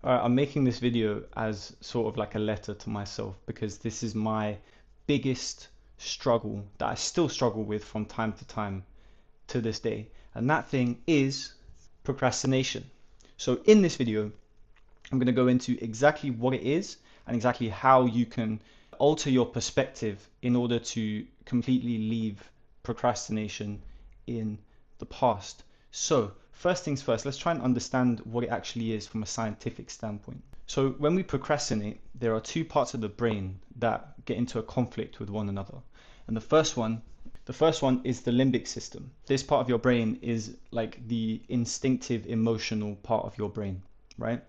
I'm making this video as sort of like a letter to myself because this is my biggest struggle that I still struggle with from time to time to this day. And that thing is procrastination. So in this video, I'm going to go into exactly what it is and exactly how you can alter your perspective in order to completely leave procrastination in the past. So, first things first, let's try and understand what it actually is from a scientific standpoint. So, when we procrastinate, there are two parts of the brain that get into a conflict with one another. And the first one is the limbic system. This part of your brain is like the instinctive emotional part of your brain, right?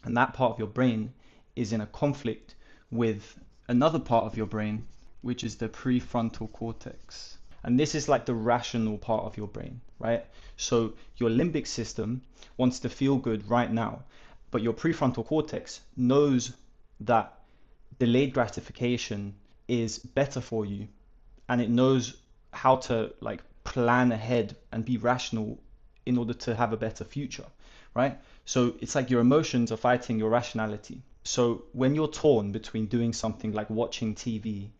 And that part of your brain is in a conflict with another part of your brain, which is the prefrontal cortex. And this is like the rational part of your brain, right? So your limbic system wants to feel good right now, but your prefrontal cortex knows that delayed gratification is better for you, and it knows how to like plan ahead and be rational in order to have a better future, right? So it's like your emotions are fighting your rationality. So when you're torn between doing something like watching TV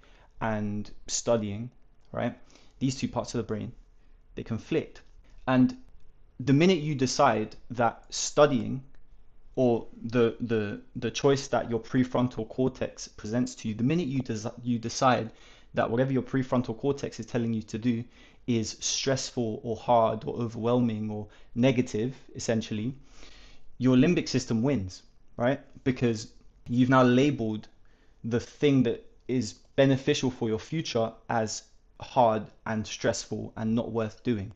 and studying, right? These two parts of the brain, they conflict. And the minute you decide that studying, or the choice that your prefrontal cortex presents to you, the minute you decide that whatever your prefrontal cortex is telling you to do is stressful or hard or overwhelming or negative, essentially, your limbic system wins, right? Because you've now labeled the thing that is beneficial for your future as hard and stressful and not worth doing.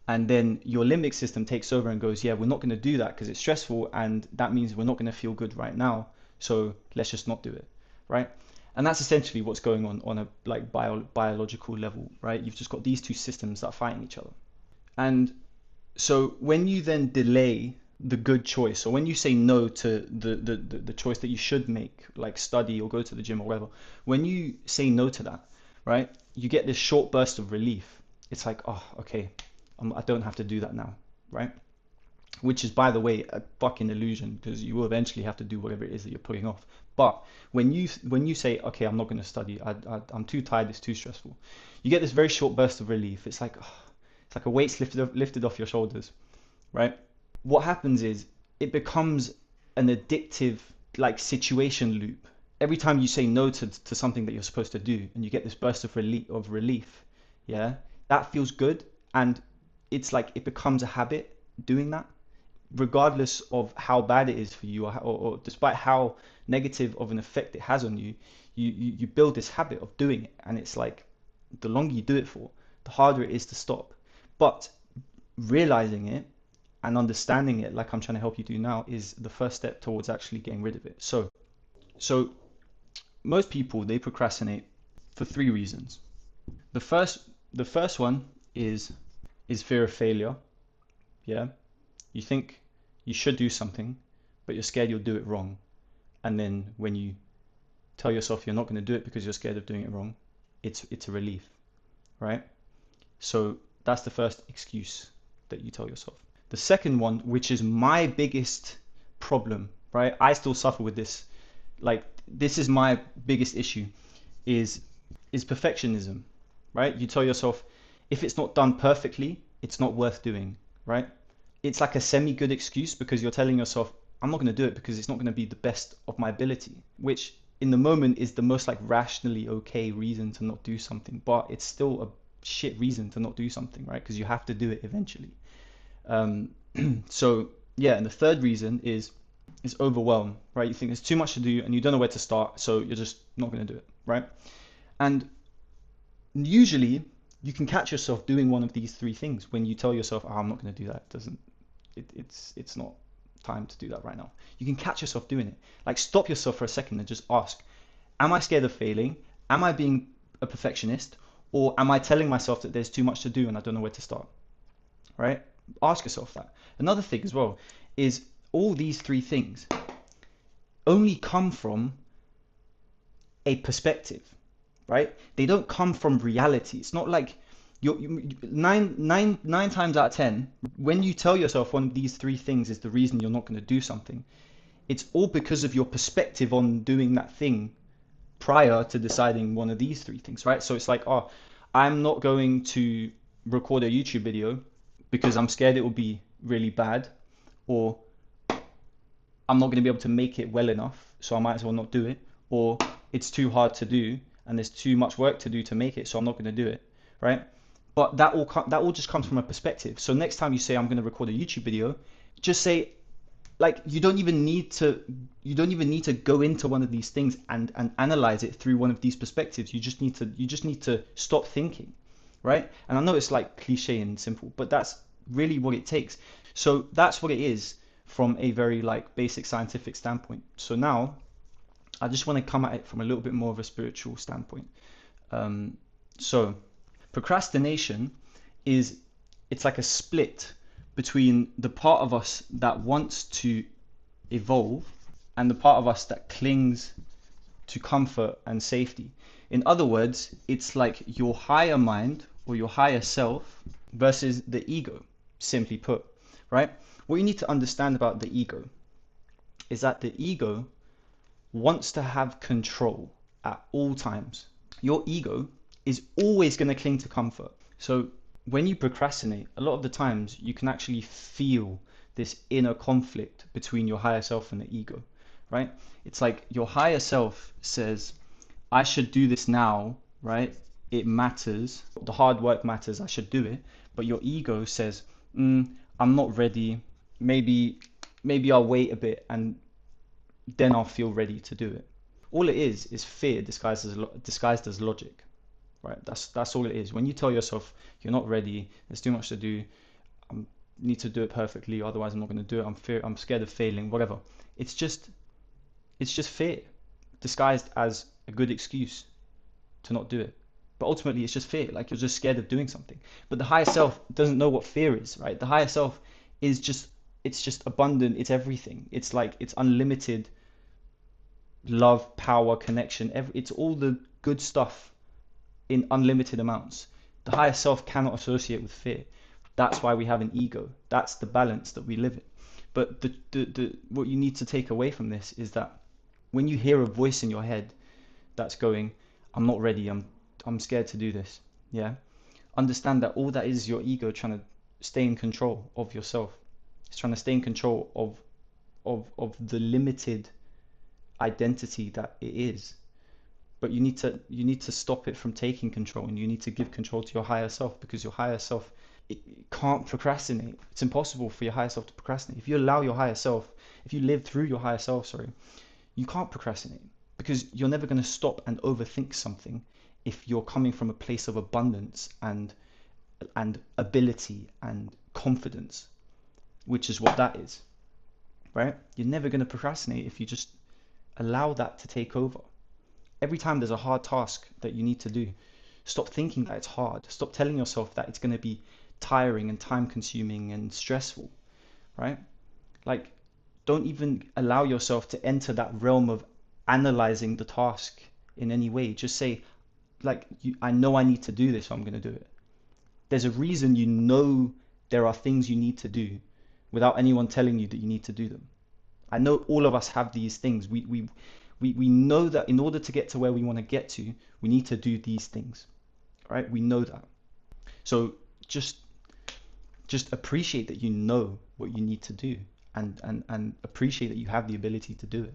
And then your limbic system takes over and goes, yeah, we're not going to do that because it's stressful, and that means we're not going to feel good right now, so let's just not do it, right? And that's essentially what's going on a like biological level, right? You've just got these two systems that are fighting each other. And so when you then delay the good choice, or when you say no to the choice that you should make, like study or go to the gym or whatever, when you say no to that, right, you get this short burst of relief. It's like, oh, okay, I don't have to do that now, right? Which is, by the way, a fucking illusion, because you will eventually have to do whatever it is that you're putting off. But when you say, okay, I'm not going to study, I'm too tired, it's too stressful, you get this very short burst of relief. It's like, oh, it's like a weight's lifted off your shoulders, right? What happens is it becomes an addictive like situation loop. Every time you say no to something that you're supposed to do, and you get this burst of relief, yeah, that feels good, and it's like it becomes a habit doing that, regardless of how bad it is for you, or despite how negative of an effect it has on you. You build this habit of doing it, and it's like the longer you do it for, the harder it is to stop. But realizing it and understanding it, like I'm trying to help you do now, is the first step towards actually getting rid of it. So most people, they procrastinate for three reasons. The first one is fear of failure. Yeah, you think you should do something, but you're scared you'll do it wrong. And then when you tell yourself you're not going to do it because you're scared of doing it wrong, it's a relief, right? So that's the first excuse that you tell yourself. The second one, which is my biggest problem, right? I still suffer with this. Like, this is my biggest issue, is perfectionism, right? You tell yourself, if it's not done perfectly, it's not worth doing, right? It's like a semi-good excuse, because you're telling yourself, I'm not going to do it because it's not going to be the best of my ability, which in the moment is the most like rationally okay reason to not do something, but it's still a shit reason to not do something, right? Because you have to do it eventually. Um, so yeah, and the third reason is overwhelm, right? You think there's too much to do and you don't know where to start, so you're just not going to do it, right? And usually you can catch yourself doing one of these three things when you tell yourself, oh, I'm not going to do that. It's not time to do that right now. You can catch yourself doing it. Like, stop yourself for a second and just ask, am I scared of failing? Am I being a perfectionist? Or am I telling myself that there's too much to do and I don't know where to start, right? Ask yourself that. Another thing as well is, all these three things only come from a perspective, right? They don't come from reality. It's not like nine times out of 10, when you tell yourself one of these three things is the reason you're not going to do something, It's all because of your perspective on doing that thing prior to deciding one of these three things, right? So it's like, oh, I'm not going to record a YouTube video because I'm scared it will be really bad, or I'm not going to be able to make it well enough, so I might as well not do it, or it's too hard to do and there's too much work to do to make it, so I'm not going to do it, right? But that all just comes from a perspective. So next time you say I'm going to record a YouTube video, just say, like, you don't even need to go into one of these things and analyze it through one of these perspectives. You just need to stop thinking, right? And I know it's like cliche and simple, but that's really what it takes. So that's what it is from a very like basic scientific standpoint. So now I just want to come at it from a little bit more of a spiritual standpoint. So procrastination is, it's like a split between the part of us that wants to evolve and the part of us that clings to comfort and safety. In other words, it's like your higher mind or your higher self versus the ego, simply put, right? What you need to understand about the ego is that the ego wants to have control at all times. Your ego is always going to cling to comfort. So when you procrastinate, a lot of the times you can actually feel this inner conflict between your higher self and the ego, right? It's like your higher self says, I should do this now, right? It matters. The hard work matters. I should do it. But your ego says, I'm not ready. Maybe I'll wait a bit and then I'll feel ready to do it. All it is fear disguised as logic, right? That's all it is. When you tell yourself you're not ready, there's too much to do, I need to do it perfectly, otherwise I'm not going to do it. I'm scared of failing, whatever. It's just fear disguised as a good excuse to not do it. But ultimately, it's just fear. Like, you're just scared of doing something. But the higher self doesn't know what fear is, right? The higher self is just abundant. It's everything. It's like, it's unlimited love, power, connection. It's all the good stuff in unlimited amounts. The higher self cannot associate with fear. That's why we have an ego. That's the balance that we live in. But what you need to take away from this is that when you hear a voice in your head that's going, I'm not ready, I'm scared to do this, yeah, understand that all that is your ego trying to stay in control of yourself. It's trying to stay in control of the limited identity that it is. But you need to stop it from taking control, and you need to give control to your higher self, because your higher self, it can't procrastinate. It's impossible for your higher self to procrastinate. If you allow your higher self, if you live through your higher self, sorry, you can't procrastinate, because you're never going to stop and overthink something if you're coming from a place of abundance and ability and confidence, which is what that is, right? You're never going to procrastinate if you just allow that to take over. Every time there's a hard task that you need to do, stop thinking that it's hard. Stop telling yourself that it's going to be tiring and time consuming and stressful, right? Like, don't even allow yourself to enter that realm of analyzing the task in any way. Just say, like, I know I need to do this, so I'm going to do it. There's a reason you know there are things you need to do without anyone telling you that you need to do them. I know all of us have these things. We know that in order to get to where we want to get to, we need to do these things, right? We know that. So just appreciate that you know what you need to do, and appreciate that you have the ability to do it,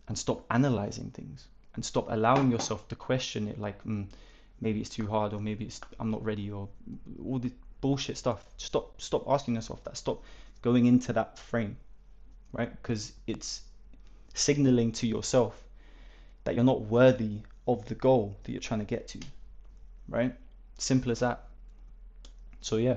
and stop analyzing things, and stop allowing yourself to question it, like, maybe it's too hard, or maybe I'm not ready, or all the bullshit stuff. Stop asking yourself that. Stop going into that frame, right? Because it's signaling to yourself that you're not worthy of the goal that you're trying to get to, right? Simple as that. So yeah,